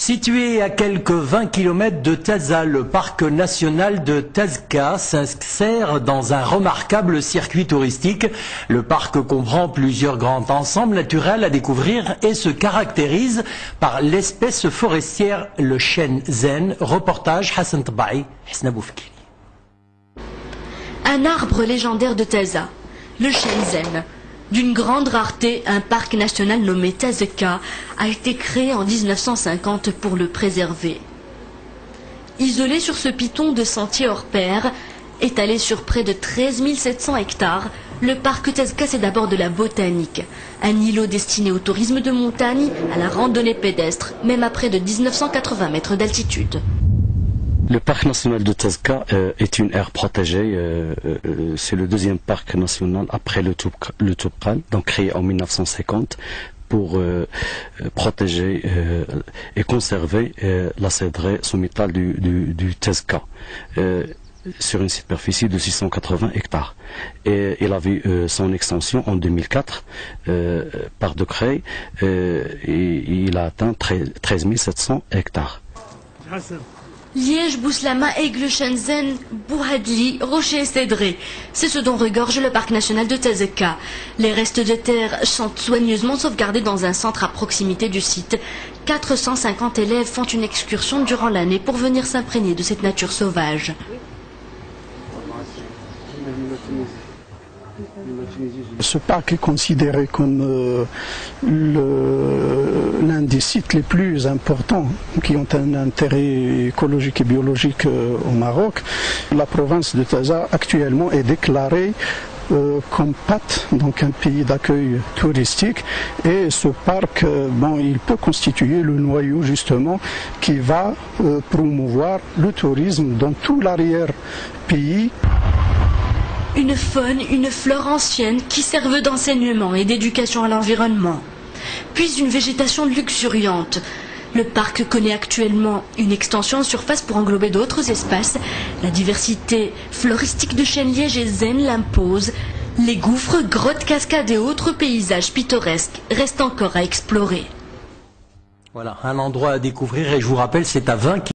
Situé à quelques 20 km de Taza, le parc national de Tazka s'insère dans un remarquable circuit touristique. Le parc comprend plusieurs grands ensembles naturels à découvrir et se caractérise par l'espèce forestière, le chêne zen. Reportage Hassan Tabai, Hisna Boufkili. Un arbre légendaire de Taza, le chêne zen. D'une grande rareté, un parc national nommé Tazka a été créé en 1950 pour le préserver. Isolé sur ce piton de sentier hors pair, étalé sur près de 13 700 hectares, le parc Tazka c'est d'abord de la botanique. Un îlot destiné au tourisme de montagne, à la randonnée pédestre, même à près de 1980 mètres d'altitude. Le parc national de Tazka est une aire protégée. C'est le deuxième parc national après le Toubkal, donc créé en 1950 pour protéger et conserver la cédraie sommitale du Tazka sur une superficie de 680 hectares. Et il a vu son extension en 2004 par décret et il a atteint 13 700 hectares. Liège, Bouslama, Aigle, Shenzhen, Bouhadli, Rocher et Cédré. C'est ce dont regorge le parc national de Tazka. Les restes de terre sont soigneusement sauvegardés dans un centre à proximité du site. 450 élèves font une excursion durant l'année pour venir s'imprégner de cette nature sauvage. Ce parc est considéré comme l'un des sites les plus importants qui ont un intérêt écologique et biologique au Maroc. La province de Taza actuellement est déclarée comme PAT, donc un pays d'accueil touristique, et ce parc, il peut constituer le noyau justement qui va promouvoir le tourisme dans tout l'arrière-pays. Une faune, une flore ancienne qui servent d'enseignement et d'éducation à l'environnement. Puis une végétation luxuriante. Le parc connaît actuellement une extension en surface pour englober d'autres espaces. La diversité floristique de chênes liège et zen l'impose. Les gouffres, grottes, cascades et autres paysages pittoresques restent encore à explorer. Voilà, un endroit à découvrir et je vous rappelle, c'est à 20 km.